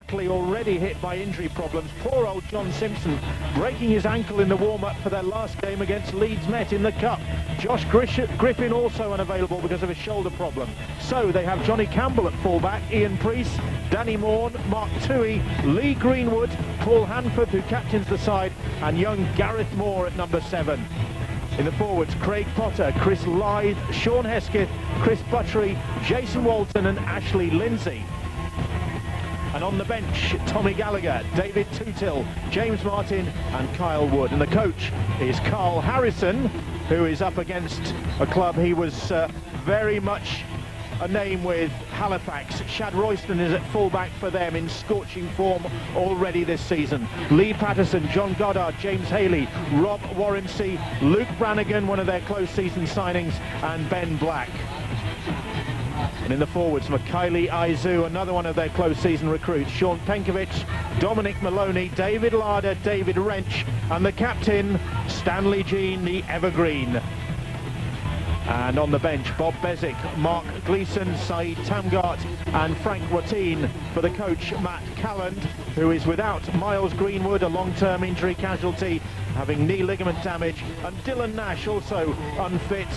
Batley already hit by injury problems. Poor old John Simpson breaking his ankle in the warm-up for their last game against Leeds Met in the Cup. Josh Griffin also unavailable because of a shoulder problem. So they have Johnny Campbell at fullback, Ian Priest, Danny Morn, Mark Toohey, Lee Greenwood, Paul Hanford, who captains the side, and young Gareth Moore at number 7. In the forwards, Craig Potter, Chris Lythe, Sean Hesketh, Chris Buttery, Jason Walton and Ashley Lindsay. And on the bench, Tommy Gallagher, David Tootill, James Martin and Kyle Wood. And the coach is Carl Harrison, who is up against a club he was very much a name with, Halifax. Shad Royston is at fullback for them in scorching form already this season. Lee Patterson, John Goddard, James Haley, Rob Warrensey, Luke Brannigan, one of their close season signings, and Ben Black. And in the forwards, Mikhaili Aizu, another one of their close season recruits, Sean Penkovic, Dominic Maloney, David Larder, David Wrench, and the captain, Stanley Jean, the evergreen. And on the bench, Bob Bezic, Mark Gleeson, Saeed Tamgart and Frank Watine for the coach, Matt Calland, who is without Miles Greenwood, a long-term injury casualty, having knee ligament damage, and Dylan Nash, also unfit,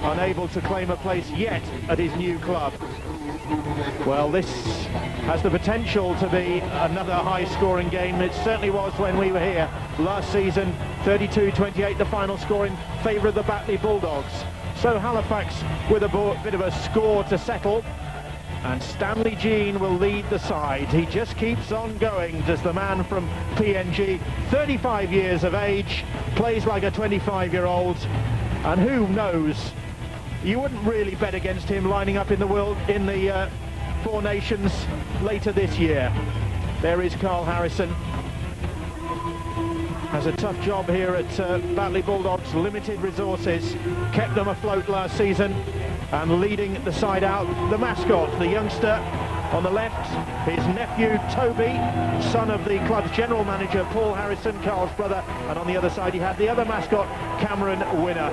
unable to claim a place yet at his new club. Well, this has the potential to be another high-scoring game. It certainly was when we were here last season. 32-28, the final score in favour of the Batley Bulldogs. So Halifax with a bit of a score to settle, and Stanley Jean will lead the side. He just keeps on going, does the man from PNG, 35 years of age, plays like a 25-year-old, and who knows, you wouldn't really bet against him lining up in the Four Nations later this year. There is Carl Harrison. Has a tough job here at Batley Bulldogs, limited resources, kept them afloat last season, and leading the side out, the mascot, the youngster on the left, his nephew Toby, son of the club's general manager Paul Harrison, Carl's brother, and on the other side he had the other mascot, Cameron Winner.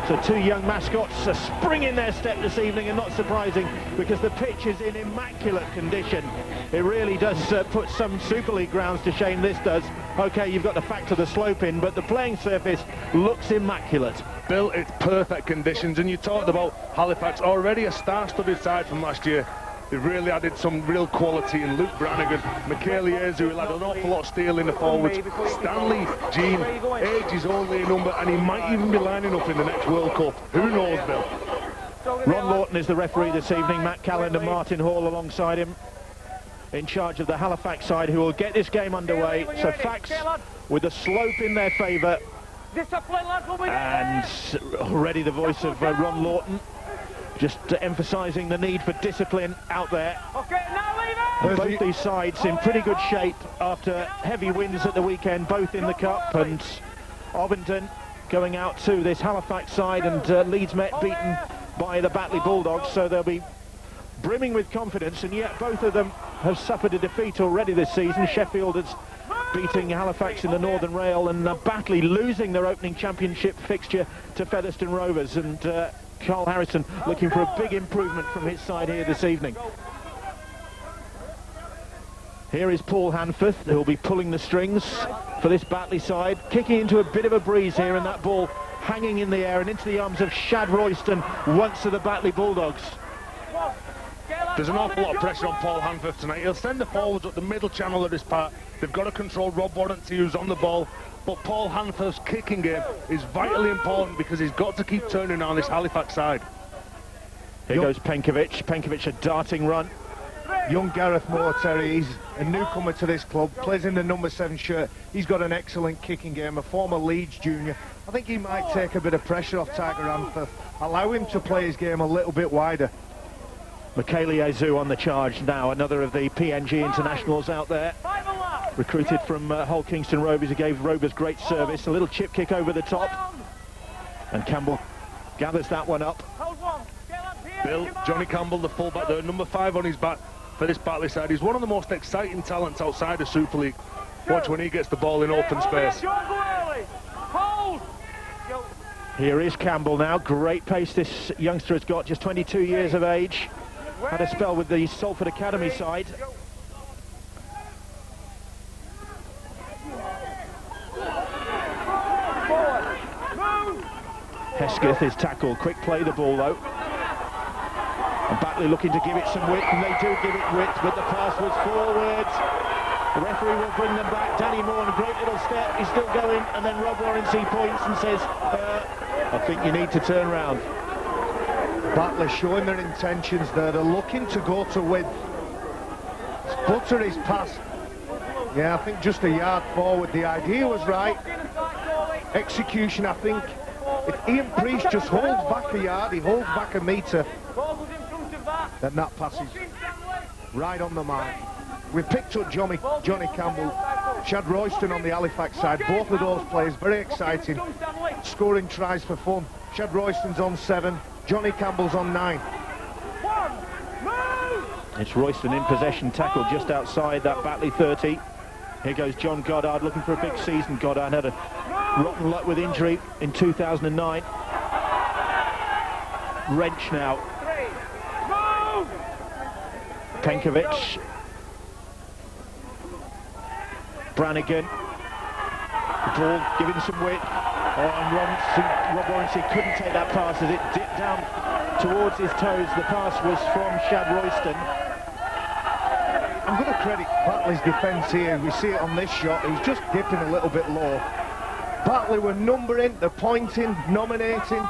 So two young mascots, a spring in their step this evening, and not surprising because the pitch is in immaculate condition. It really does put some Super League grounds to shame, this does. Okay, you've got to factor the slope in, but the playing surface looks immaculate. Bill, it's perfect conditions, and you talked about Halifax, already a star-studded side from last year. They've really added some real quality in Luke Brannigan, Mikhaili Aizu, who had an awful lot of steel in the forwards, Stanley Jean, age is only a number, and he might even be lining up in the next World Cup. Who knows, Bill? Ron Lawton is the referee this evening, Matt Calland and Martin Hall alongside him, in charge of the Halifax side, who will get this game underway. So Fax with the slope in their favour, and already the voice of Ron Lawton, just emphasising the need for discipline out there. Both these sides in pretty good shape after heavy wins at the weekend, both in the Cup, and Ovington going out to this Halifax side, and Leeds Met beaten by the Batley Bulldogs, so they'll be brimming with confidence, and yet both of them have suffered a defeat already this season. Sheffield is beating Halifax in the Northern Rail, and Batley losing their opening championship fixture to Featherstone Rovers, and Carl Harrison looking for a big improvement from his side here this evening. Here is Paul Hanford, who will be pulling the strings for this Batley side, kicking into a bit of a breeze here, and that ball hanging in the air and into the arms of Shad Royston, once of the Batley Bulldogs. There's an awful lot of pressure on Paul Hanford tonight. He'll send the forwards up the middle channel of this part. They've got to control Rob Warrensey, who's on the ball, but Paul Hanford's kicking game is vitally important because he's got to keep turning on this Halifax side. Here goes Penkovic. Penkovic, a darting run. Young Gareth Moore, Terry, he's a newcomer to this club, plays in the number 7 shirt. He's got an excellent kicking game, a former Leeds junior. I think he might take a bit of pressure off Tiger Hanford, allow him to play his game a little bit wider. Mikhaili Aizu on the charge now, another of the PNG internationals out there, recruited from Hull Kingston Rovers, who gave Rovers great service. A little chip kick over the top, and Campbell gathers that one up. Bill, Johnny Campbell, the fullback there, number 5 on his back for this Batley side. He's one of the most exciting talents outside of Super League. Watch when he gets the ball in open space. Here is Campbell now. Great pace this youngster has got, just 22 years of age. Had a spell with the Salford Academy side. Hesketh, his tackle. Quick play the ball though. And Batley looking to give it some width, and they do give it width, but the pass was forwards. The referee will bring them back. Danny Moore, a great little step. He's still going, and then Rob Warrency points and says, I think you need to turn round. Batley showing their intentions there. They're looking to go to width. Butter his pass. Yeah, I think just a yard forward. The idea was right. Execution, I think. If Ian Priest just holds back a yard, he holds back a metre, then that pass is right on the mark. We picked up Johnny Campbell, Shad Royston on the Halifax side. Both of those players very exciting, scoring tries for fun. Shad Royston's on 7, Johnny Campbell's on 9. It's Royston in possession, tackle just outside that Batley 30. Here goes John Goddard looking for a big season. Goddard had a rotten luck with injury in 2009. Wrench now. Penkovic. Brannigan. The ball given some width. And Rob Warrency couldn't take that pass as it dipped down towards his toes. The pass was from Shad Royston. I'm going to credit Batley's defence here. We see it on this shot. He's just dipping a little bit low. Batley were numbering, they're pointing, nominating,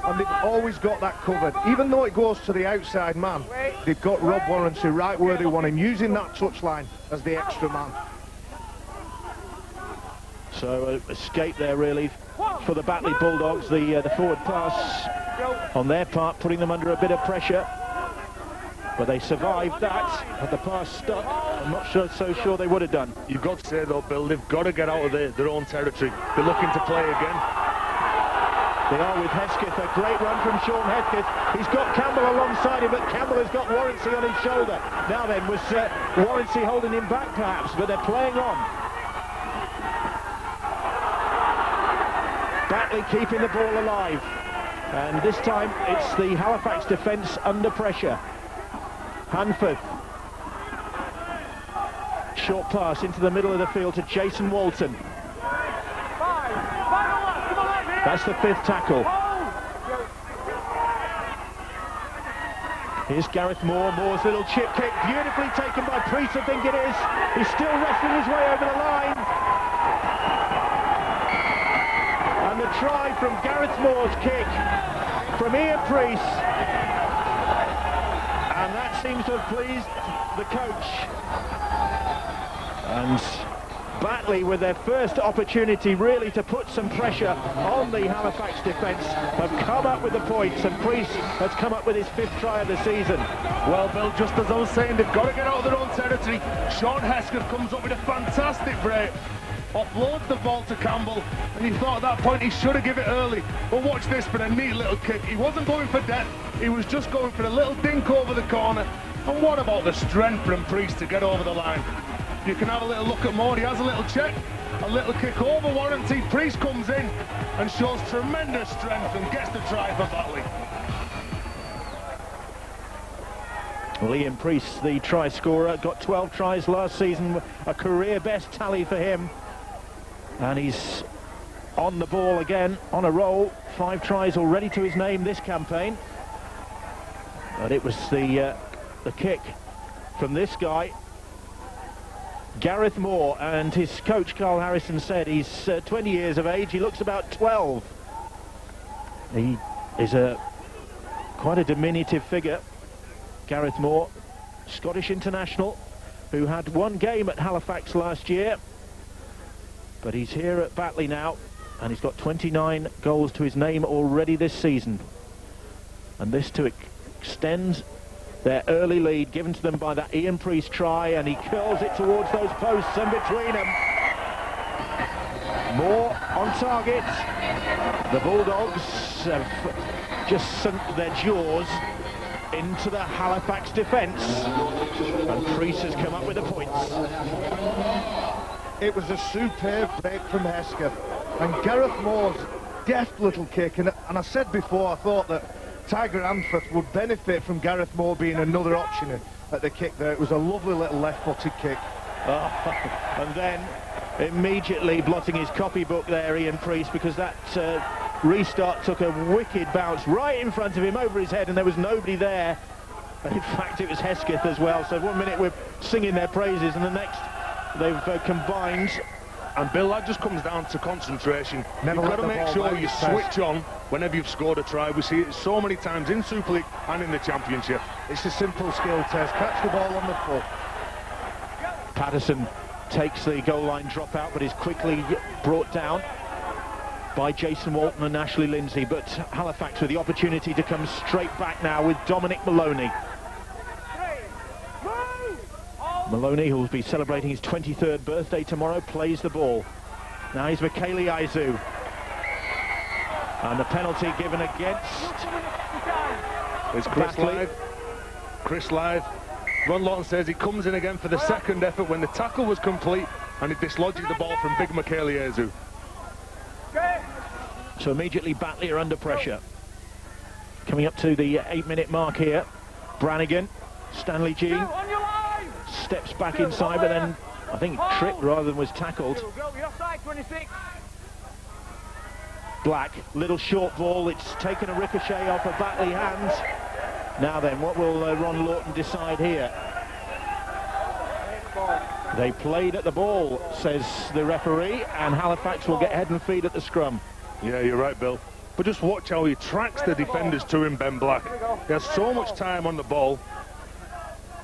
and they've always got that covered. Even though it goes to the outside man, they've got Rob Warrency right where they want him, using that touchline as the extra man. So escape there really for the Batley Bulldogs. The forward pass on their part, putting them under a bit of pressure. But they survived that, but the pass stuck. I'm not so sure they would have done. You've got to say though, Bill, they've got to get out of their own territory. They're looking to play again. They are with Hesketh. A great run from Sean Hesketh. He's got Campbell alongside him, but Campbell has got Warrency on his shoulder. Now then, was Warrency holding him back perhaps, but they're playing on. Batley keeping the ball alive. And this time it's the Halifax defence under pressure. Hanford. Short pass into the middle of the field to Jason Walton. That's the 5th tackle. Here's Gareth Moore. Moore's little chip kick, beautifully taken by Priest, I think it is. He's still wrestling his way over the line. And the try from Gareth Moore's kick from Ian Priest. And that seems to have pleased the coach. And Batley, with their first opportunity really to put some pressure on the Halifax defence, have come up with the points, and Priest has come up with his 5th try of the season. Well, Bill, just as I was saying, they've got to get out of their own territory. Sean Hesketh comes up with a fantastic break, offloads the ball to Campbell, and you thought at that point he should have given it early. But watch this for a neat little kick. He wasn't going for depth, he was just going for a little dink over the corner. And what about the strength from Priest to get over the line? You can have a little look at Moore. He has a little check, a little kick over Warrency. Priest comes in and shows tremendous strength and gets the try for Batley. Well, Ian Priest, the try scorer, got 12 tries last season, a career best tally for him. And he's on the ball again, on a roll. 5 tries already to his name this campaign. But it was the kick from this guy, Gareth Moore, and his coach Carl Harrison said he's 20 years of age. He looks about 12. He is quite a diminutive figure. Gareth Moore, Scottish international, who had 1 game at Halifax last year, but he's here at Batley now, and he's got 29 goals to his name already this season. And this to extend their early lead given to them by that Ian Priest try, and he curls it towards those posts and between them. Moore on target. The Bulldogs have just sunk their jaws into the Halifax defence, and Priest has come up with the points. It was a superb break from Hesketh, and Gareth Moore's deft little kick, and I said before I thought that Tiger Anforth would benefit from Gareth Moore being another option at the kick there. It was a lovely little left-footed kick. And then immediately blotting his copybook there, Ian Priest, because that restart took a wicked bounce right in front of him, over his head, and there was nobody there. In fact, it was Hesketh as well. So 1 minute we're singing their praises, and the next they've combined. And Bill, that just comes down to concentration. Never You've got let to the make ball sure bounce, you Tez. switch on whenever you've scored a try. We see it so many times in Super League and in the Championship. It's a simple skill, Tez. Catch the ball on the foot. Patterson takes the goal line dropout, but is quickly brought down by Jason Walton and Ashley Lindsay. But Halifax with the opportunity to come straight back now with Dominic Maloney. Maloney, who will be celebrating his 23rd birthday tomorrow, plays the ball. Now he's Michaeli Aizu. And the penalty given against... It's Chris Batley. Live. Chris Live. Ron Lawton says he comes in again for the second effort when the tackle was complete and he dislodges the ball from big Michaeli Aizu. So immediately Batley are under pressure. Coming up to the 8-minute mark here. Brannigan, Stanley Jean steps back inside, but then I think tripped rather than was tackled. Black, little short ball, it's taken a ricochet off of Batley hands. Now then, what will Ron Lawton decide here? They played at the ball, says the referee, and Halifax will get head and feet at the scrum. Yeah, you're right, Bill. But just watch how he tracks the defenders to him, Ben Black. He has so much time on the ball.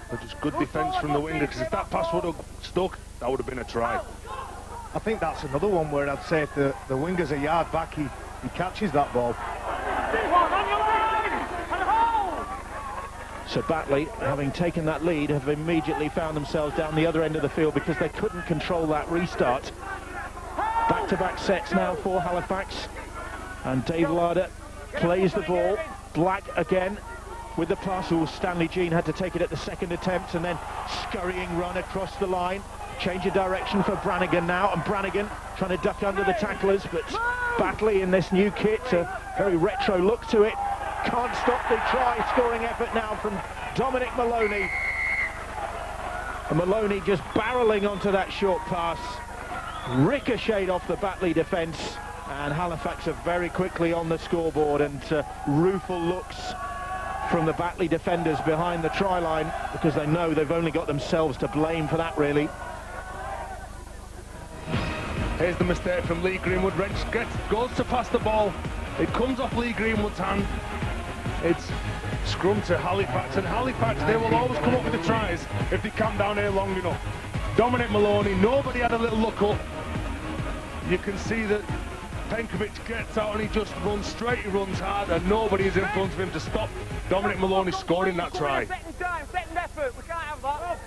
But just good defence from the winger, because if that pass would have stuck, that would have been a try. I think that's another one where I'd say if the winger's a yard back, he catches that ball. So Batley, having taken that lead, have immediately found themselves down the other end of the field because they couldn't control that restart. Back-to-back sets now for Halifax. And Dave Larder plays the ball. Black again with the pass. Stanley Jean had to take it at the second attempt, and then scurrying run across the line. Change of direction for Brannigan now, and Brannigan trying to duck under the tacklers, but Batley in this new kit, a very retro look to it. Can't stop the try-scoring effort now from Dominic Maloney. And Maloney just barreling onto that short pass. Ricocheted off the Batley defence, and Halifax are very quickly on the scoreboard, and rueful looks from the Batley defenders behind the try line, because they know they've only got themselves to blame for that, really. Here's the mistake from Lee Greenwood. Wrench goes to pass the ball. It comes off Lee Greenwood's hand. It's scrum to Halifax, and Halifax, they will always come up with the tries if they camp down here long enough. Dominic Maloney, nobody had a little look up. You can see that Penkovic gets out and he just runs straight, he runs hard, and nobody is in front of him to stop Dominic Maloney scoring that try. Second effort, we can't have that.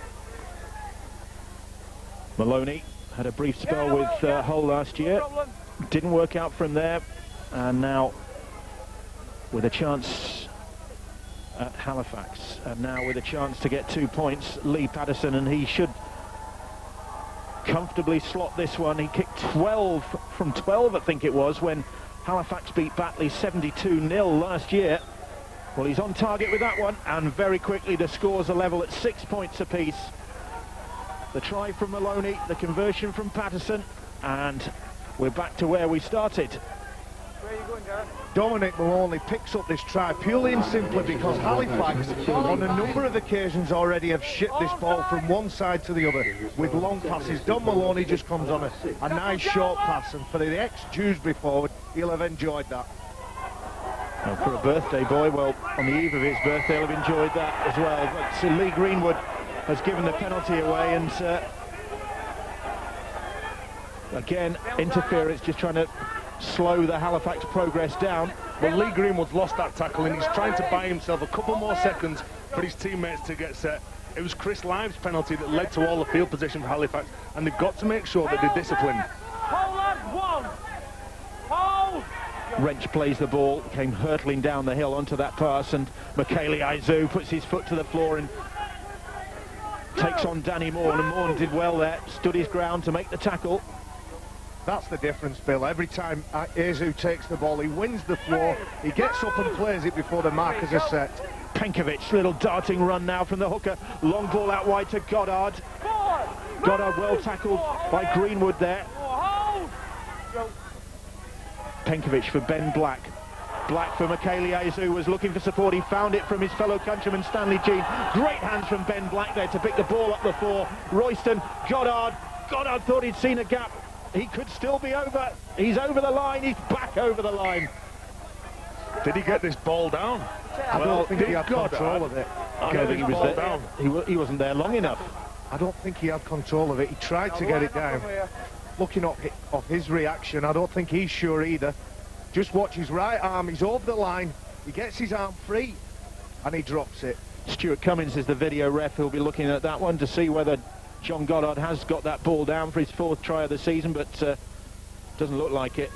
Maloney had a brief spell with Hull last year. Didn't work out from there, and now with a chance at Halifax, and now with a chance to get 2 points, Lee Patterson, and he should comfortably slot this one. He kicked 12 from 12, I think it was, when Halifax beat Batley 72-0 last year. Well, he's on target with that one, and very quickly the scores are level at 6 points apiece. The try from Maloney, the conversion from Patterson, and we're back to where we started. Where are you going, Gareth? Dominic Maloney picks up this try purely and simply because Halifax, on a number of occasions already, have shipped this ball from one side to the other with long passes. Dom Maloney just comes on a nice short pass, and for the ex-Dewsbury forward, he'll have enjoyed that. Well, for a birthday boy, well, on the eve of his birthday, he'll have enjoyed that as well. But Lee Greenwood has given the penalty away, and again, interference, just trying to slow the Halifax progress down. Well, Lee Greenwood's lost that tackle, and he's trying to buy himself a couple more seconds for his teammates to get set. It was Chris Live's penalty that led to all the field position for Halifax, and they've got to make sure that they're disciplined. Hold on, one. Hold. Wrench plays the ball, came hurtling down the hill onto that pass, and Michaeli Aizu puts his foot to the floor and takes on Danny Morn, and Morn did well there, stood his ground to make the tackle. That's the difference, Bill. Every time Aizu takes the ball, he wins the floor, he gets up and plays it before the markers are set. Penkovic, little darting run now from the hooker, long ball out wide to Goddard. Goddard well tackled by Greenwood there. Penkovic for Ben Black. Black for Michaeli who was looking for support. He found it from his fellow countryman Stanley Jean. Great hands from Ben Black there to pick the ball up the floor. Royston, Goddard. Goddard thought he'd seen a gap. He could still be over. He's over the line. He's back over the line. Did he get this ball down? I don't think he had control of it. I don't think he was there. He wasn't there long enough. I don't think he had control of it. He tried to get it down. Looking off his reaction, I don't think he's sure either. Just watch his right arm. He's over the line. He gets his arm free, and he drops it. Stuart Cummins is the video ref who'll be looking at that one to see whether John Goddard has got that ball down for his 4th try of the season, but doesn't look like it.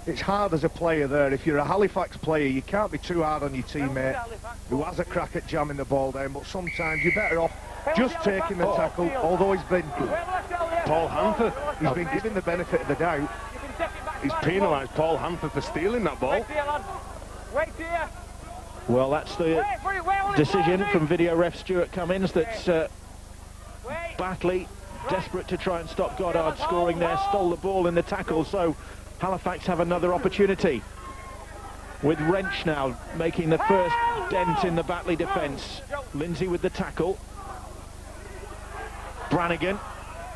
It's hard as a player there. If you're a Halifax player, you can't be too hard on your teammate who has a crack at jamming the ball down, but sometimes you're better off just taking the tackle, although he's been... Paul Hanford. He's been given the benefit of the doubt. He's penalised Paul Hanford for stealing that ball. Well, that's the decision from video ref Stuart Cummins that Batley, desperate to try and stop Goddard scoring there, stole the ball in the tackle, so Halifax have another opportunity. With Wrench now making the first dent in the Batley defence. Lindsay with the tackle. Brannigan,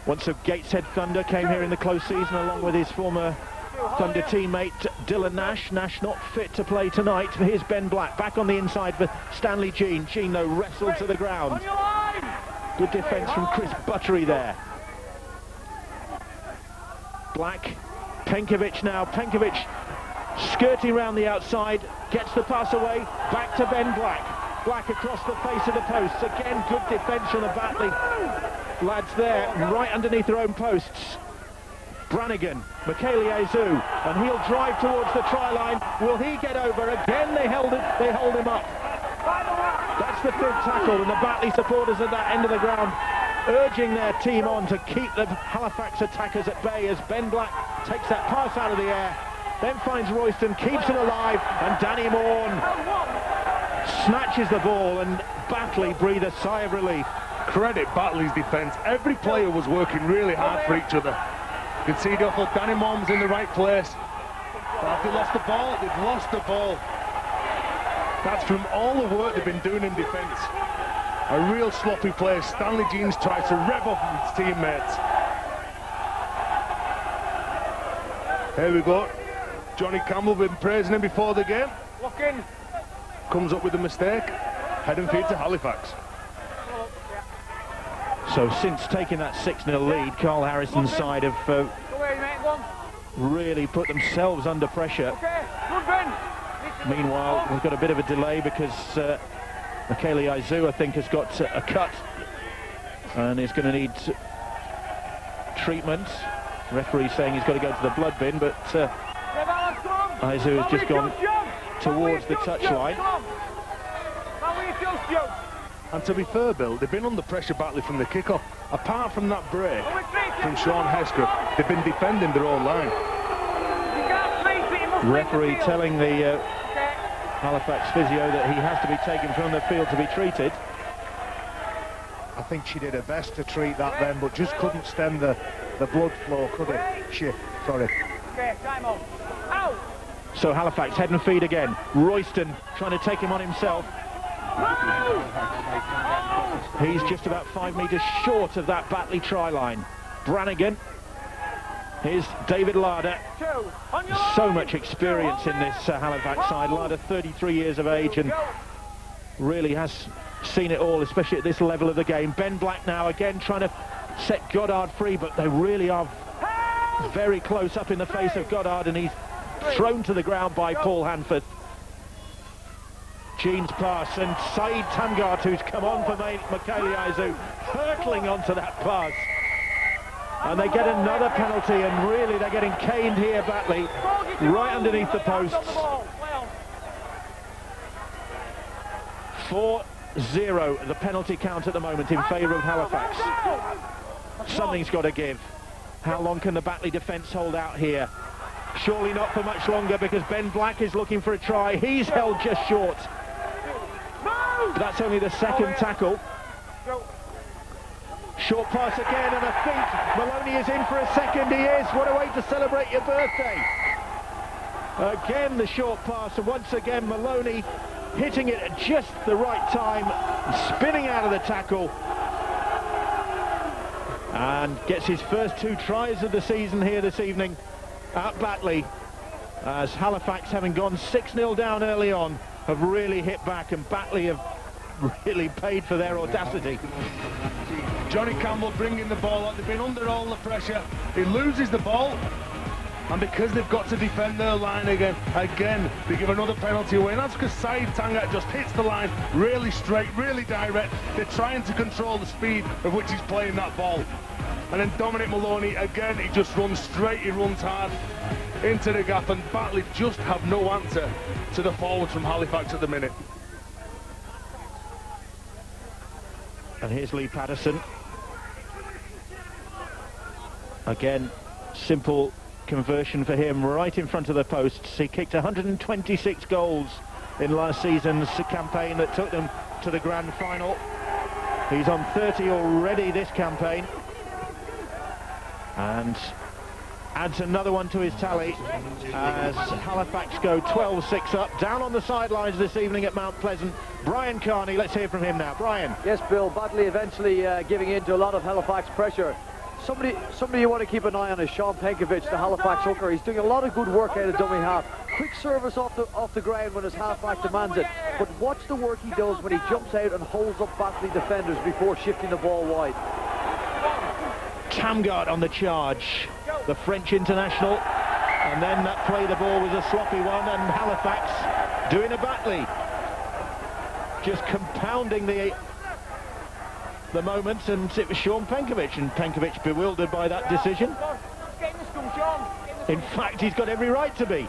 once of Gateshead Thunder, came here in the close season along with his former Thunder teammate Dylan Nash. Nash not fit to play tonight. Here's Ben Black back on the inside for Stanley Jean. Jean though wrestled to the ground. Good defence from Chris Buttery there. Black, Penkovic now. Penkovic skirting around the outside, gets the pass away, back to Ben Black. Black across the face of the posts. Again, good defence from the Batley lads there, right underneath their own posts. Brannigan, Michaeli and he'll drive towards the try line. Will he get over? Again, they hold him up. That's the 5th tackle, and the Batley supporters at that end of the ground urging their team on to keep the Halifax attackers at bay as Ben Black takes that pass out of the air, then finds Royston, keeps him alive, and Danny Morn snatches the ball, and Batley breathe a sigh of relief. Credit Batley's defence. Every player was working really hard for each other. You can see Danny Morn was in the right place. But have they lost the ball? They've lost the ball. That's from all the work they've been doing in defence. A real sloppy play. Stanley Jeans tries to rev up his teammates. Here we go. Johnny Campbell been praising him before the game. Lock in. Comes up with a mistake. Head and feet to Halifax. So since taking that 6-0 lead, Carl Harrison's side have really put themselves under pressure. Meanwhile, we've got a bit of a delay because Michaeli I think has got a cut and is going to need treatment. The referee saying he's got to go to the blood bin, but Izu has just gone towards the touchline. And to be fair, Bill, they've been under pressure Batley from the kick-off. Apart from that break from Sean Hesketh, they've been defending their own line. Referee telling the Halifax physio that he has to be taken from the field to be treated. I think she did her best to treat that then, but just couldn't stem the blood flow, could it? Sorry. Okay, time on. Out. So Halifax head and feet again. Royston trying to take him on himself. He's just about 5 metres short of that Batley try line. Brannigan. Here's David Larder. So much experience in this Halifax side. Larder, 33 years of age, and really has seen it all, especially at this level of the game. Ben Black now again trying to set Goddard free, but they really are very close up in the face of Goddard, and he's thrown to the ground by Paul Hanford. Jean's pass, and Saeed Tamgart, who's come on for Michaeli Izu, hurtling onto that pass. And they get another penalty, and really they're getting caned here, Batley, right underneath the posts. 4-0, the penalty count at the moment in favour of Halifax. Something's got to give. How long can the Batley defence hold out here? Surely not for much longer, because Ben Black is looking for a try. He's held just short. But that's only the second tackle. Short pass again, and I think Maloney is in for a second. He is. What a way to celebrate your birthday. Again, the short pass, and once again, Maloney hitting it at just the right time, spinning out of the tackle, and gets his first 2 tries of the season here this evening at Batley, as Halifax, having gone 6-0 down early on, have really hit back, and Batley have really paid for their audacity. Johnny Campbell bringing the ball up. They've been under all the pressure. He loses the ball, and because they've got to defend their line again, they give another penalty away. And that's because Saeed Tangat just hits the line really straight, really direct. They're trying to control the speed of which he's playing that ball. And then Dominic Maloney, again, he just runs straight, he runs hard into the gap, and Batley just have no answer to the forwards from Halifax at the minute. And here's Lee Patterson. Again, simple conversion for him, right in front of the posts. He kicked 126 goals in last season's campaign that took them to the grand final. He's on 30 already this campaign, and adds another one to his tally as Halifax go 12-6 up. Down on the sidelines this evening at Mount Pleasant, Brian Carney. Let's hear from him now. Brian. Yes, Bill, Batley eventually giving in to a lot of Halifax pressure. Somebody you want to keep an eye on is Sean Penkovic, the Halifax hooker. He's doing a lot of good work out of dummy half. Quick service off the ground when his halfback demands it. But watch the work he does when he jumps out and holds up Batley defenders before shifting the ball wide. Tamgart on the charge, the French international, and then that play the ball was a sloppy one, and Halifax doing a Batley, just compounding the moments, and it was Sean Penkovic, and Penkovic bewildered by that decision. In fact, he's got every right to be.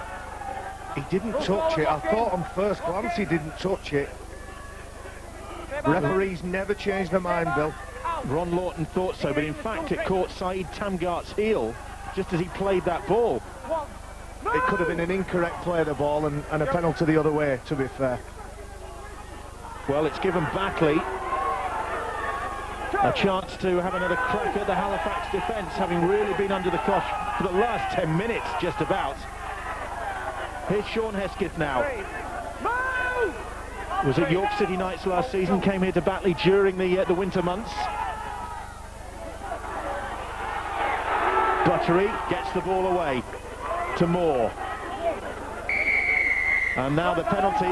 He didn't touch it. I thought on first glance he didn't touch it. Referees never change their mind, Bill. Ron Lawton thought so, but in fact it caught Saeed Tamgart's heel just as he played that ball. It could have been an incorrect play of the ball and a penalty the other way, to be fair. Well, it's given Batley a chance to have another crack at the Halifax defence, having really been under the cosh for the last 10 minutes, just about. Here's Sean Hesketh now. Was at York City Knights last season, came here to Batley during the winter months. Buttery gets the ball away to Moore. And now the penalty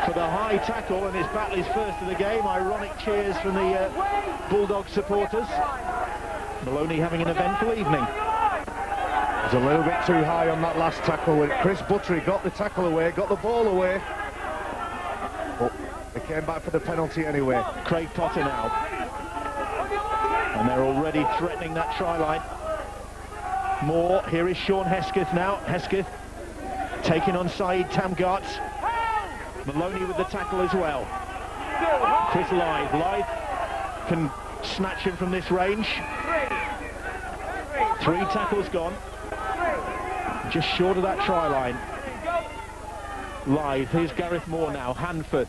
for the high tackle, and it's Batley's first of the game. Ironic cheers from the Bulldog supporters. Maloney having an eventful evening. It was a little bit too high on that last tackle when Chris Buttery got the tackle away, got the ball away. But they came back for the penalty anyway. Craig Potter now. And they're already threatening that try line. Moore, here is Sean Hesketh now. Hesketh taking on Saeed Tamgart. Maloney with the tackle as well. Chris Lythe can snatch him from this range. 3 tackles gone. Just short of that try line. Lythe, here's Gareth Moore now. Hanford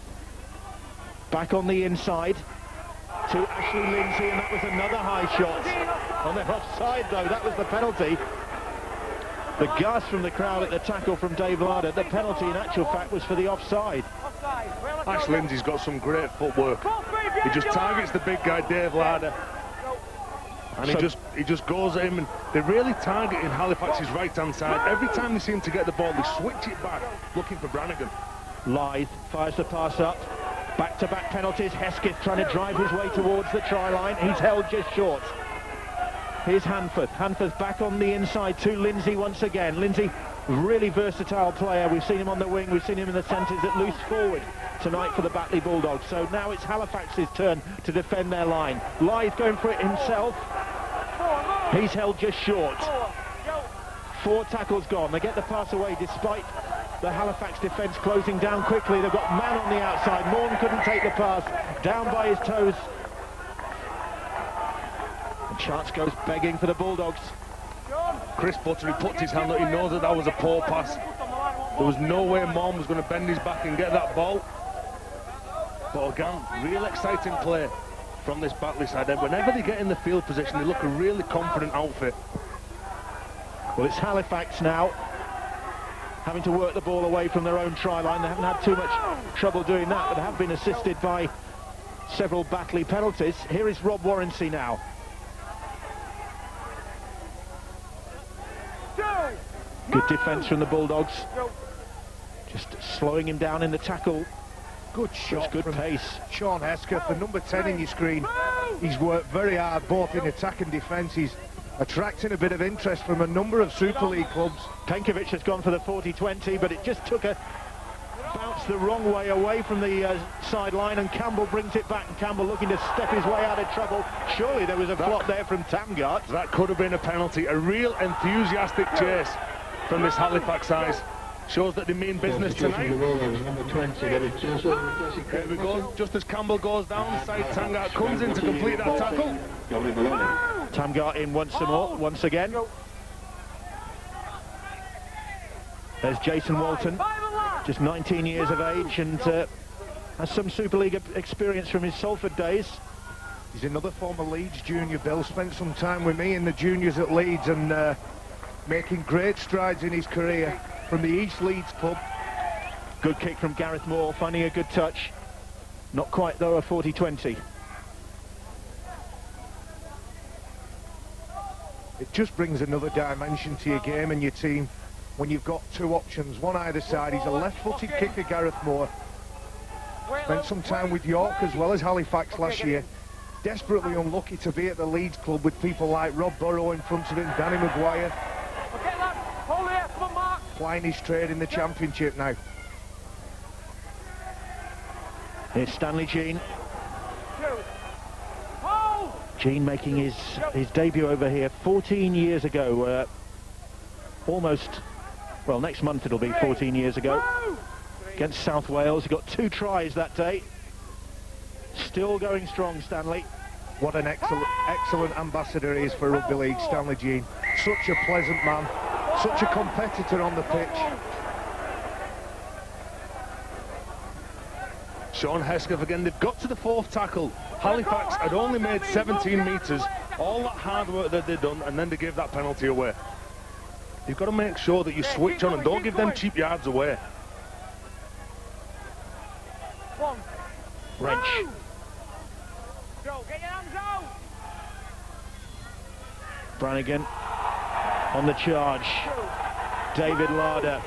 back on the inside to Ashley Lindsay, and that was another high shot. On their offside though, that was the penalty. The gasp from the crowd at the tackle from Dave Larder. The penalty in actual fact was for the offside. Ash Lindsay's got some great footwork. He just targets the big guy, Dave Larder. And he just goes at him, and they're really targeting Halifax's right-hand side. Every time they seem to get the ball, they switch it back, looking for Brannigan. Lythe fires the pass up. Back-to-back penalties. Hesketh trying to drive his way towards the try line. He's held just short. Here's Hanford. Hanford's back on the inside to Lindsay once again. Lindsay, really versatile player. We've seen him on the wing. We've seen him in the centres at loose forward tonight for the Batley Bulldogs. So now it's Halifax's turn to defend their line. Lythe going for it himself. He's held just short. 4 tackles gone. They get the pass away despite the Halifax defence closing down quickly. They've got man on the outside. Morn couldn't take the pass. Down by his toes. And chance goes begging for the Bulldogs. Chris Buttery puts his hand up. He knows that was a poor pass. There was no way Morn was going to bend his back and get that ball. But again, real exciting play from this Batley side. And whenever they get in the field position, they look a really confident outfit. Well, it's Halifax now, having to work the ball away from their own try line. They haven't had too much trouble doing that, but have been assisted by several Batley penalties. Here is Rob Warrency now. Good defence from the Bulldogs. Just slowing him down in the tackle. Good shot, good from pace. Sean Hesketh, the number 10 in your screen. He's worked very hard both in attack and defence. He's attracting a bit of interest from a number of Super League clubs. Penkovic has gone for the 40-20, but it just took a bounce the wrong way away from the sideline, and Campbell brings it back. And Campbell looking to step his way out of trouble. Surely there was a flop there from Tamgart. That could have been a penalty. A real enthusiastic chase from this Halifax side. Shows that they mean business tonight. Here we go, just as Campbell goes down, side Tamgart comes in to complete that tackle. Tamgart in once again. There's Jason Walton, just 19 years of age, and has some Super League experience from his Salford days. He's another former Leeds junior, Bill. Spent some time with me in the juniors at Leeds, and making great strides in his career. From the East Leeds club. Good kick from Gareth Moore, finding a good touch. Not quite though, a 40-20. It just brings another dimension to your game and your team when you've got two options, one either side. He's a left-footed kicker, Gareth Moore. Spent some time with York as well as Halifax last year. Desperately unlucky to be at the Leeds club with people like Rob Burrow in front of him, Danny Maguire. Plying his trade in the Championship now. Here's Stanley Jean. Jean making his debut over here 14 years ago. Almost, well, next month it'll be 14 years ago. Against South Wales. He got 2 tries that day. Still going strong, Stanley. What an excellent ambassador he is for Rugby League, Stanley Jean. Such a pleasant man. Such a competitor on the pitch. Sean Hesketh again. They've got to the 4th tackle. Halifax had only made 17 metres. All that hard work that they've done, and then they give that penalty away. You've got to make sure that you switch on and don't give them cheap yards away. Wrench. Brannigan on the charge. David Larder.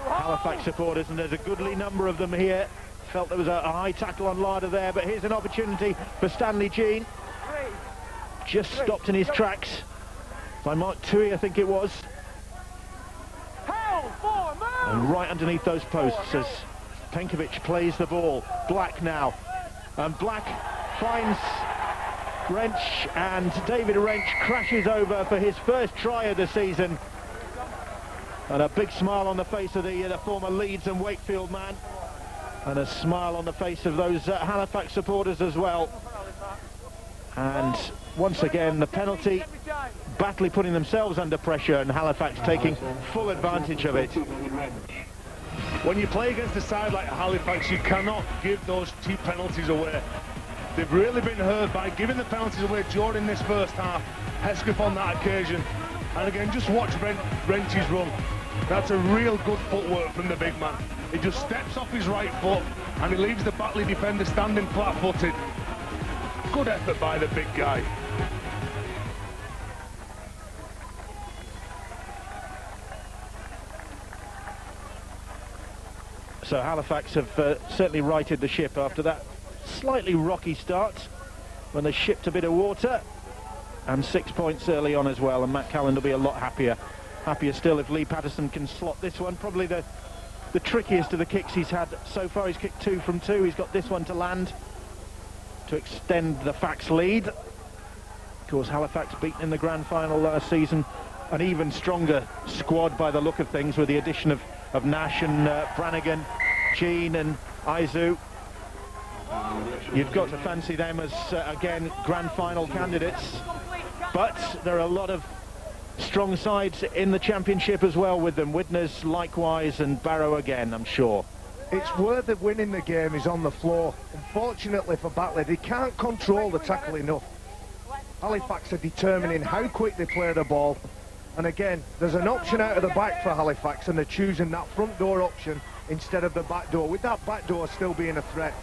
Halifax supporters, and there's a goodly number of them here. Felt there was a high tackle on Larder there, but here's an opportunity for Stanley Jean. Just stopped in his tracks by Mark Tui, I think it was. And right underneath those posts as Penkovic plays the ball. Black now. And Black finds Wrench, and David Wrench crashes over for his first try of the season. And a big smile on the face of the former Leeds and Wakefield man. And a smile on the face of those Halifax supporters as well. And once again, the penalty. Batley putting themselves under pressure, and Halifax taking full advantage of it. When you play against a side like Halifax, you cannot give those cheap penalties away. They've really been hurt by giving the penalties away during this first half. Hesketh on that occasion. And again, just watch Wrench's run. That's a real good footwork from the big man. He just steps off his right foot and he leaves the Batley defender standing flat-footed. Good effort by the big guy. So Halifax have certainly righted the ship after that slightly rocky start when they shipped a bit of water, and 6 points early on as well, and Matt Callan will be a lot happier still if Lee Patterson can slot this one. Probably the trickiest of the kicks he's had so far. He's kicked 2 from 2. He's got this one to land to extend the Fax lead. Of course, Halifax beaten in the grand final last season. An even stronger squad by the look of things, with the addition of Nash and Brannigan, Jean and Izu. You've got to fancy them as, again, grand final candidates. But there are a lot of strong sides in the Championship as well with them. Widnes likewise, and Barrow again, I'm sure. It's where they're winning the game is on the floor. Unfortunately for Batley, they can't control the tackle enough. Halifax are determining how quick they play the ball. And again, there's an option out of the back for Halifax, and they're choosing that front door option instead of the back door, with that back door still being a threat.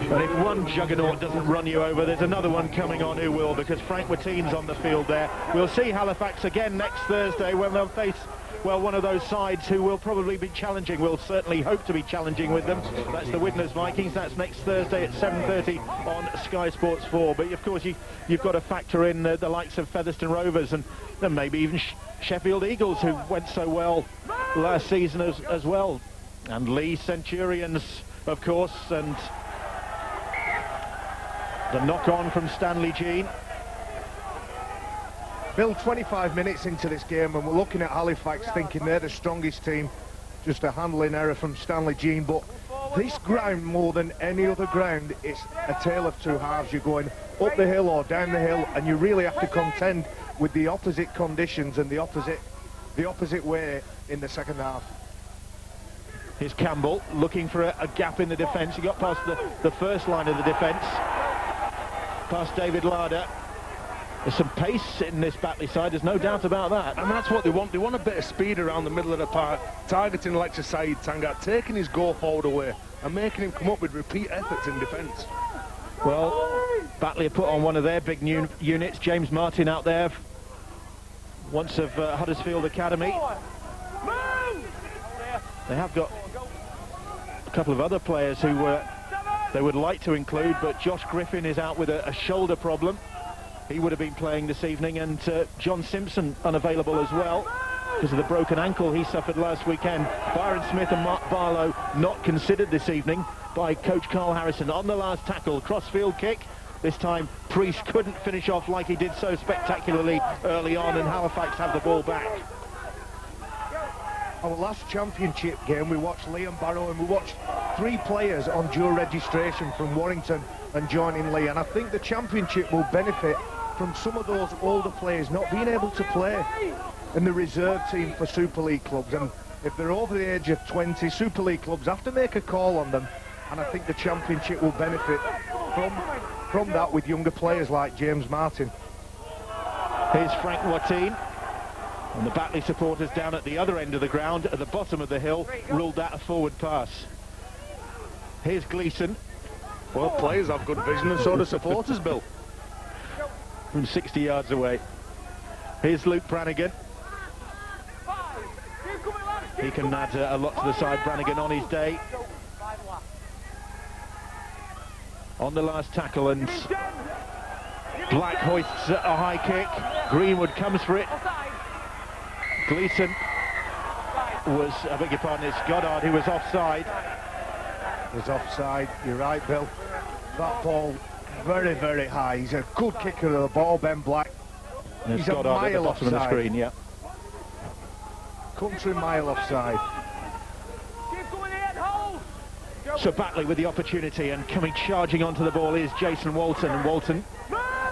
But if one juggernaut doesn't run you over, there's another one coming on who will, because Frank Watteen's on the field there. We'll see Halifax again next Thursday when they'll face, well, one of those sides who will probably be challenging. We'll certainly hope to be challenging with them. That's the Widnes Vikings. That's next Thursday at 7:30 on Sky Sports 4. But of course you've got to factor in the likes of Featherstone Rovers and maybe even Sheffield Eagles, who went so well last season as well. And Lee Centurions, of course, and the knock-on from Stanley Jean. Bill, 25 minutes into this game, and we're looking at Halifax thinking they're the strongest team. Just a handling error from Stanley Jean, but this ground, more than any other ground, it's a tale of two halves. You're going up the hill or down the hill, and you really have to contend with the opposite conditions and the opposite way in the second half. Here's Campbell looking for a gap in the defence. He got past the first line of the defence, past David Larder. There's some pace in this Batley side, there's no doubt about that. And that's what they want. They want a bit of speed around the middle of the park, targeting Alexa Said Tangat, taking his goal forward away and making him come up with repeat efforts in defence. Well, Batley have put on one of their big new units. James Martin out there, once of Huddersfield Academy. They have got a couple of other players who they would like to include, but Josh Griffin is out with a shoulder problem. He would have been playing this evening, and John Simpson unavailable as well because of the broken ankle he suffered last weekend. Byron Smith and Mark Barlow not considered this evening by coach Carl Harrison. On the last tackle, crossfield kick. This time Priest couldn't finish off like he did so spectacularly early on, and Halifax have the ball back. Our last championship game, we watched Liam Barrow, and we watched 3 players on dual registration from Warrington and joining Lee, and I think the championship will benefit from some of those older players not being able to play in the reserve team for Super League clubs. And if they're over the age of 20, Super League clubs have to make a call on them, and I think the championship will benefit from that with younger players like James Martin. Here's Frank Watteen, and the Batley supporters down at the other end of the ground at the bottom of the hill ruled that a forward pass. Here's Gleeson. Well, players have good vision, and so do supporters, Bill. From 60 yards away. Here's Luke Brannigan. He can add a lot to the side. Brannigan on his day. On the last tackle, and Black hoists a high kick. Greenwood comes for it. Gleeson was, I beg your pardon, it's Goddard who was offside. Was offside, you're right, Bill. That ball very, very high. He's a good kicker of the ball, Ben Black. He's Goddard at the bottom of the screen, yeah. Country mile offside. So Batley with the opportunity, and coming charging onto the ball is Jason Walton, and Walton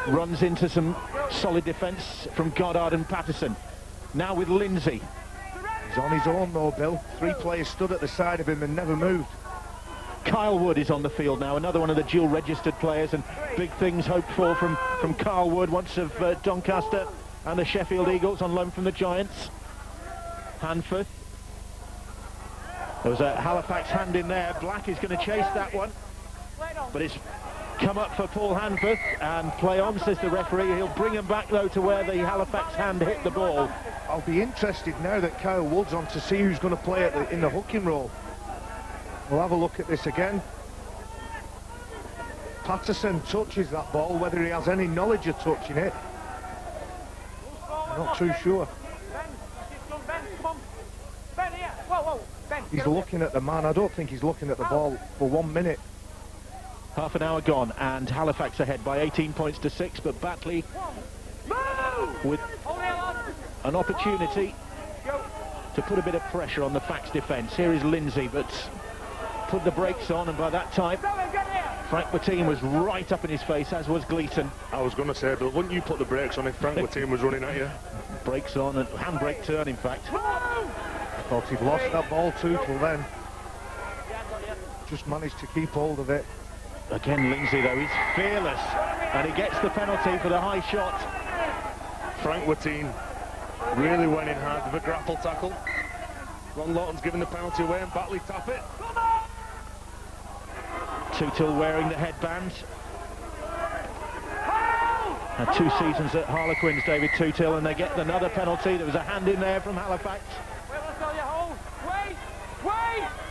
runs into some solid defence from Goddard and Patterson. Now with Lindsay. He's on his own though, Bill. 3 players stood at the side of him and never moved. Kyle Wood is on the field now, another one of the dual registered players, and big things hoped for from Kyle Wood, once of Doncaster and the Sheffield Eagles, on loan from the Giants. Hanforth. There was a Halifax hand in there. Black is going to chase that one, but it's come up for Paul Hanforth, and play on, says the referee. He'll bring him back though to where the Halifax hand hit the ball. I'll be interested now that Kyle Wood's on to see who's going to play in the hooking role. We'll have a look at this again. Patterson touches that ball, whether he has any knowledge of touching it, I'm not too sure. He's looking at the man. I don't think he's looking at the ball for 1 minute. Half an hour gone, and Halifax ahead by 18 points to 6, but Batley with an opportunity to put a bit of pressure on the Fax defence. Here is Lindsay, but put the brakes on, and by that time Frank Watteen was right up in his face, as was Gleeson. I was going to say, but wouldn't you put the brakes on if Frank Watteen was running at you? Brakes on, and handbrake turn, in fact. Thought he'd lost that ball too till then. just managed to keep hold of it. Again, Lindsay, though, he's fearless, and he gets the penalty for the high shot. Frank Watine really went in hard with a grapple tackle. Ron Lawton's giving the penalty away, and Batley tap it. Tutil wearing the headband. Had 2 seasons at Harlequins, David Tutil, and they get another penalty. There was a hand in there from Halifax.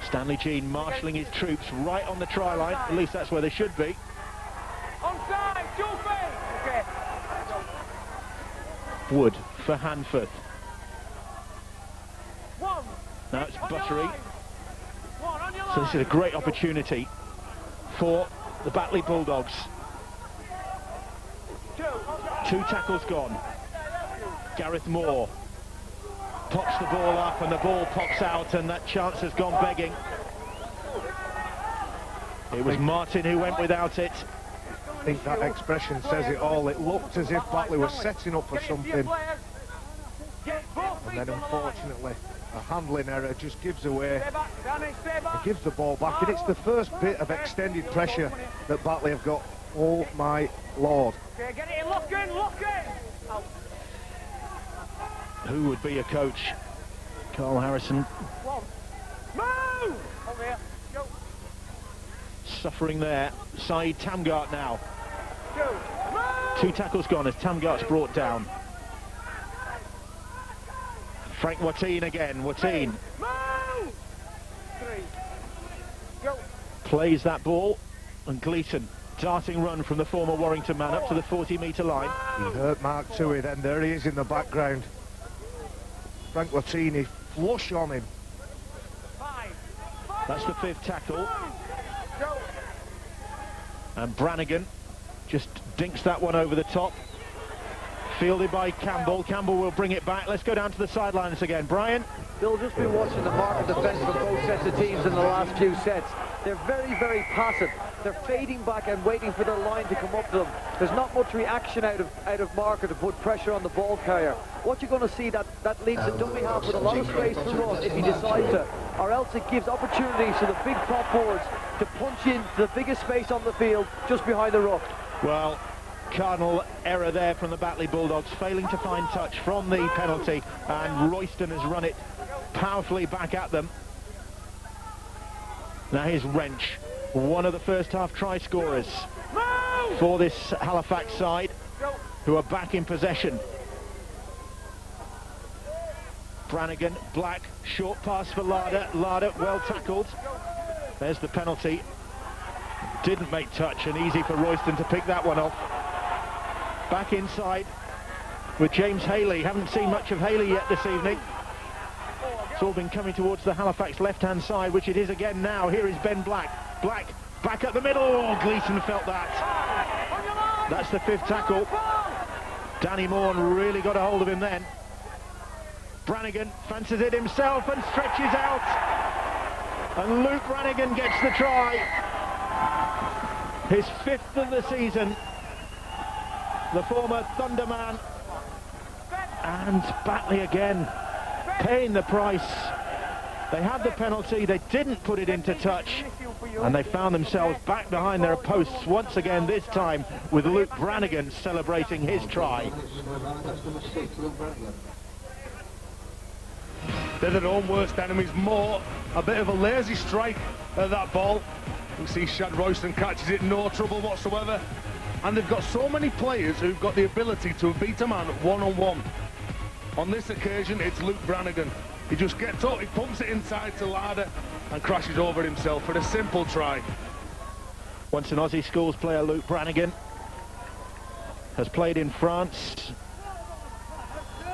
Stanley Jean marshalling his troops right on the try line. At least that's where they should be. Onside, okay. Wood for Hanforth. Now it's Buttery. So this is a great opportunity for the Batley Bulldogs. 2 tackles gone. Gareth Moore pops the ball up and the ball pops out, and that chance has gone begging. It was Martin who went without it. I think that expression says it all. It looked as if Batley was setting up for something, and then unfortunately a handling error just gives away. It gives the ball back, and it's the first bit of extended pressure that Batley have got. Oh my lord. Okay, get it in, lock in. Who would be a coach? Carl Harrison. Move! Over here. Go. Suffering there. Saeed Tamgart now. Go. Move! 2 tackles gone as Tamgart's brought down. Frank Watine again. Watine Move! 3. Go. plays that ball, and Gleeson, darting run from the former Warrington man up to the 40-metre line. He hurt Mark Tui then. There he is in the background. Frank Watine flush on him. 5. That's the 5th tackle. Go. And Brannigan just dinks that one over the top. Fielded by Campbell. Campbell will bring it back. Let's go down to the sidelines again. Brian? Bill, just been watching the mark of defence of both sets of teams in the last few sets. They're very, very passive. They're fading back and waiting for their line to come up to them. There's not much reaction out of marker to put pressure on the ball carrier. What you're going to see, that leaves the dummy half with a lot of space to run if he decides to, or else it gives opportunities to the big prop forwards to punch into the biggest space on the field just behind the ruck. Well, cardinal error there from the Batley Bulldogs, failing to find touch from the penalty, and Royston has run it powerfully back at them. Now here's Wrench, one of the first half try scorers for this Halifax side, who are back in possession. Brannigan, Black, short pass for Larder. Larder well tackled. There's the penalty. Didn't make touch, and easy for Royston to pick that one off. Back inside with James Haley. Haven't seen much of Haley yet this evening. It's all been coming towards the Halifax left-hand side, which it is again now. Here is Ben Black. Black back at the middle. Oh, Gleeson felt that. That's the 5th tackle. Danny Morn really got a hold of him then. Brannigan fancies it himself and stretches out. And Luke Brannigan gets the try. His 5th of the season. The former Thunderman. And Batley again paying the price. They had the penalty, they didn't put it into touch, and they found themselves back behind their posts once again, this time with Luke Brannigan celebrating his try. They're their own worst enemies. More a bit of a lazy strike at that ball. You see Shad Royston catches it, no trouble whatsoever. And they've got so many players who've got the ability to beat a man one-on-one. On this occasion, it's Luke Brannigan. He just gets up, he pumps it inside to Larder and crashes over himself for a simple try. Once an Aussie Schools player, Luke Brannigan has played in France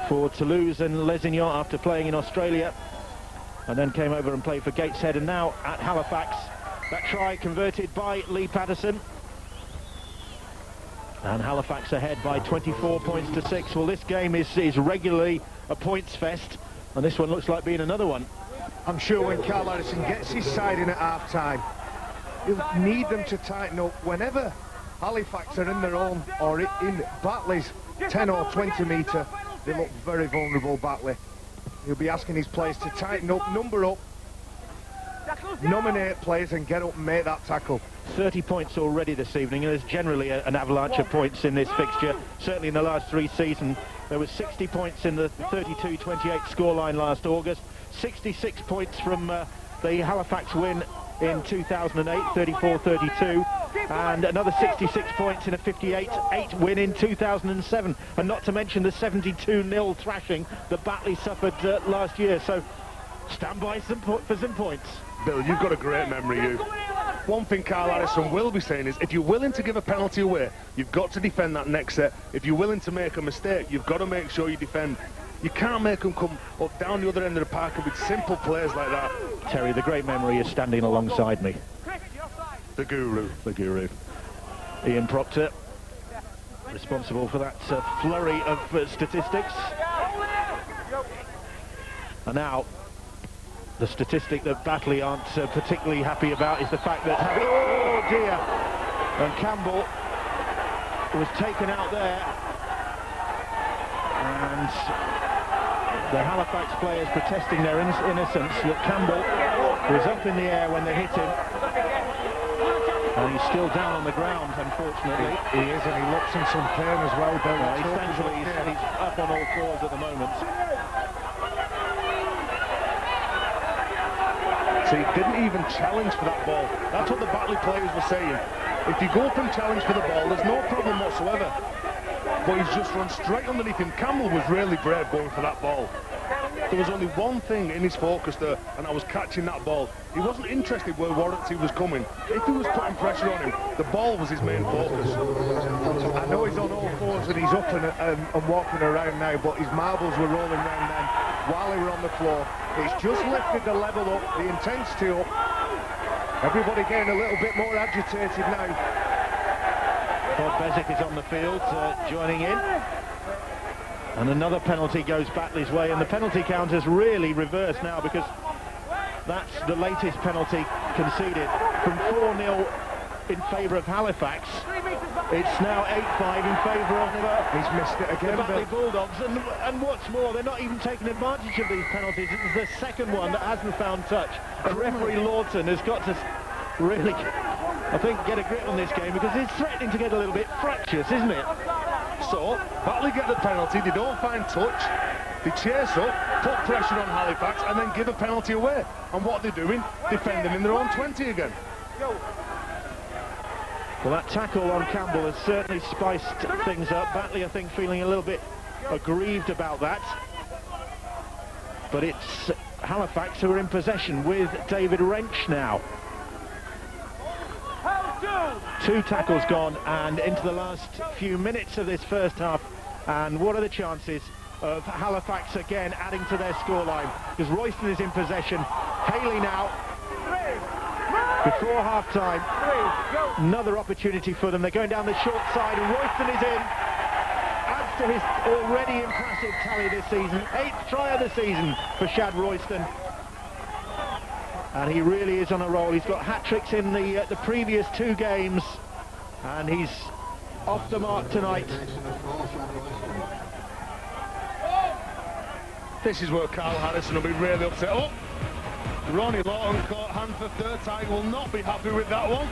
for Toulouse and Lesignan after playing in Australia, and then came over and played for Gateshead, and now at Halifax. That try converted by Lee Patterson. And Halifax ahead by 24 points to 6. Well, this game is regularly a points fest, and this one looks like being another one. I'm sure when Carl Harrison gets his side in at half-time, he'll need them to tighten up. Whenever Halifax are in their own, or in Batley's 10 or 20 metre, they look very vulnerable, Batley. He'll be asking his players to tighten up, number up, nominate players and get up and make that tackle. 30 points already this evening, and there's generally an avalanche of points in this fixture. Certainly in the last 3 seasons, there was 60 points in the 32-28 scoreline last August, 66 points from the Halifax win in 2008, 34-32, and another 66 points in a 58-8 win in 2007, and not to mention the 72-0 thrashing that Batley suffered last year. So stand by for some points. Bill, you've got a great memory, you. One thing Carl Harrison will be saying is, if you're willing to give a penalty away, you've got to defend that next set. If you're willing to make a mistake, you've got to make sure you defend. You can't make them come up down the other end of the park with simple plays like that. Terry, the great memory is standing alongside me. The guru. The guru. Ian Proctor, responsible for that flurry of statistics. And now, the statistic that Batley aren't particularly happy about is the fact that oh dear, and Campbell was taken out there, and the Halifax players protesting their innocence that Campbell was up in the air when they hit him, and he's still down on the ground, unfortunately. He is, and he looks in some pain as well, Bill. Essentially, he's up on all fours at the moment. So he didn't even challenge for that ball. That's what the Batley players were saying. If you go up and challenge for the ball, there's no problem whatsoever. But he's just run straight underneath him. Campbell was really brave going for that ball. There was only one thing in his focus there, and that was catching that ball. He wasn't interested where Warranty was coming. If he was putting pressure on him, the ball was his main focus. I know he's on all fours and he's up and walking around now, but his marbles were rolling around then while they were on the floor. It's just lifted the level up, the intensity up. Everybody getting a little bit more agitated now. Bob Bezic is on the field, joining in. And another penalty goes Batley's way, and the penalty count has really reversed now, because that's the latest penalty conceded. From 4-0 in favour of Halifax, it's now 8-5 in favour of He's missed it again, the Batley Bulldogs. And what's more, they're not even taking advantage of these penalties. It's the second one that hasn't found touch. And referee Lawton has got to really, I think, get a grip on this game, because it's threatening to get a little bit fractious, isn't it? So, Batley get the penalty, they don't find touch, they chase up, put pressure on Halifax, and then give a penalty away. And what they're doing, defending in their own 20 again. Well, that tackle on Campbell has certainly spiced things up. Batley, I think, feeling a little bit aggrieved about that. But it's Halifax who are in possession with David Wrench now. 2 tackles gone, and into the last few minutes of this first half. And what are the chances of Halifax again adding to their scoreline? Because Royston is in possession. Haley now. Before half-time, another opportunity for them. They're going down the short side, and Royston is in. Adds to his already impressive tally this season. 8th try of the season for Shad Royston. And he really is on a roll. He's got hat-tricks in the previous 2 games, and he's off the mark tonight. This is where Carl Harrison will be really upset. Oh! Ronnie Lawton caught hand for third. Tiger will not be happy with that one.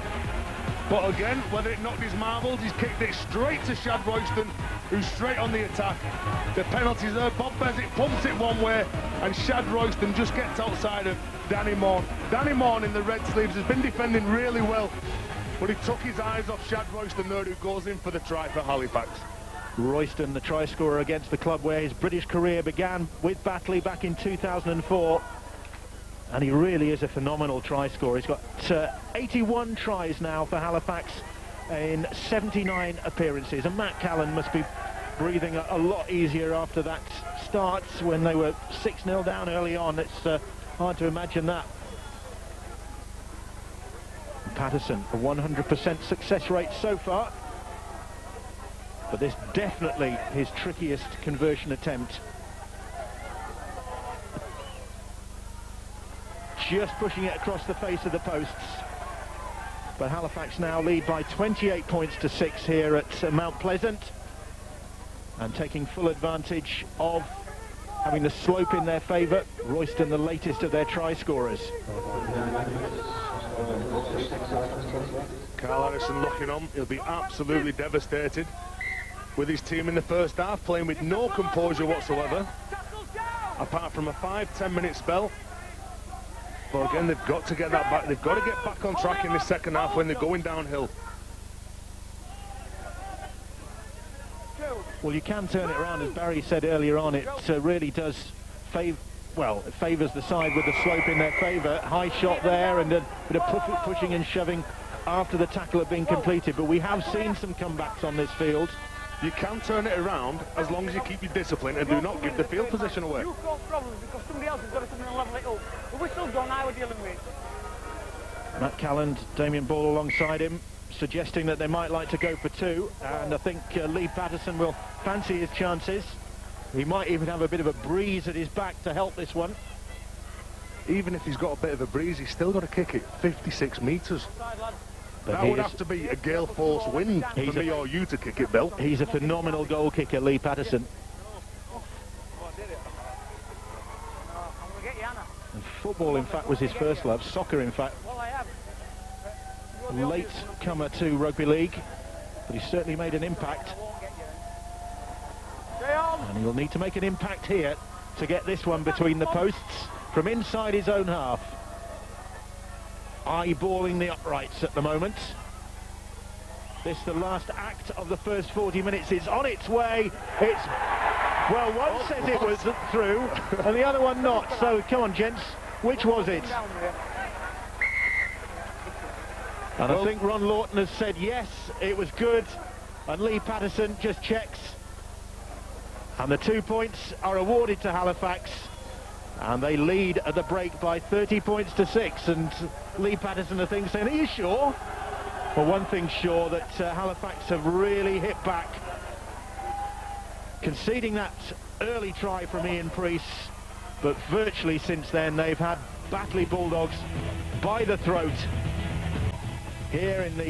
But again, whether it knocked his marbles, he's kicked it straight to Shad Royston, who's straight on the attack. The penalty's there. Bob Bezic pumps it one way, and Shad Royston just gets outside of Danny Morn. Danny Morn in the red sleeves has been defending really well, but he took his eyes off Shad Royston there, who goes in for the try for Halifax. Royston, the try scorer against the club where his British career began with Batley back in 2004. And he really is a phenomenal try scorer. He's got 81 tries now for Halifax in 79 appearances. And Matt Callan must be breathing a lot easier after that start when they were 6-0 down early on. It's hard to imagine that. Patterson, a 100% success rate so far. But this definitely his trickiest conversion attempt. Just pushing it across the face of the posts. But Halifax now lead by 28 points to 6 here at Mount Pleasant, and taking full advantage of having the slope in their favour. Royston, the latest of their try scorers. Carl Harrison looking on. He'll be absolutely devastated with his team in the first half, playing with no composure whatsoever, apart from a 5-10 minute spell. But again, they've got to get that back. They've got to get back on track in the second half when they're going downhill. Well, you can turn it around, as Barry said earlier on. It really does favour, well, it favours the side with the slope in their favour. High shot there, and a bit of pushing and shoving after the tackle had been completed. But we have seen some comebacks on this field. You can turn it around as long as you keep your discipline and do not give the field position away. You've got problems because somebody else has got to come in and level it up. The whistle's gone, now we're dealing with. Matt Calland, Damien Ball alongside him, suggesting that they might like to go for two, and I think Lee Patterson will fancy his chances. He might even have a bit of a breeze at his back to help this one. Even if he's got a bit of a breeze, he's still got to kick it 56 metres. But that would have to be a gale force wind for me or you to kick it, Bill. He's a phenomenal goal kicker, Lee Patterson. And football, in fact, was his first love. Soccer, in fact. Late comer to rugby league, but he certainly made an impact. And he'll need to make an impact here to get this one between the posts from inside his own half. Eyeballing the uprights at the moment. This the last act of the first 40 minutes. It's on its way. It's, well, one says it was through and the other one not. So come on, gents, which was it? And I think Ron Lawton has said yes, it was good, and Lee Patterson just checks. And the 2 points are awarded to Halifax, and they lead at the break by 30 points to 6. And Lee Patterson, I think, saying, are you sure? Well, one thing's sure, that Halifax have really hit back, conceding that early try from Ian Priest, but virtually since then they've had Batley Bulldogs by the throat here in the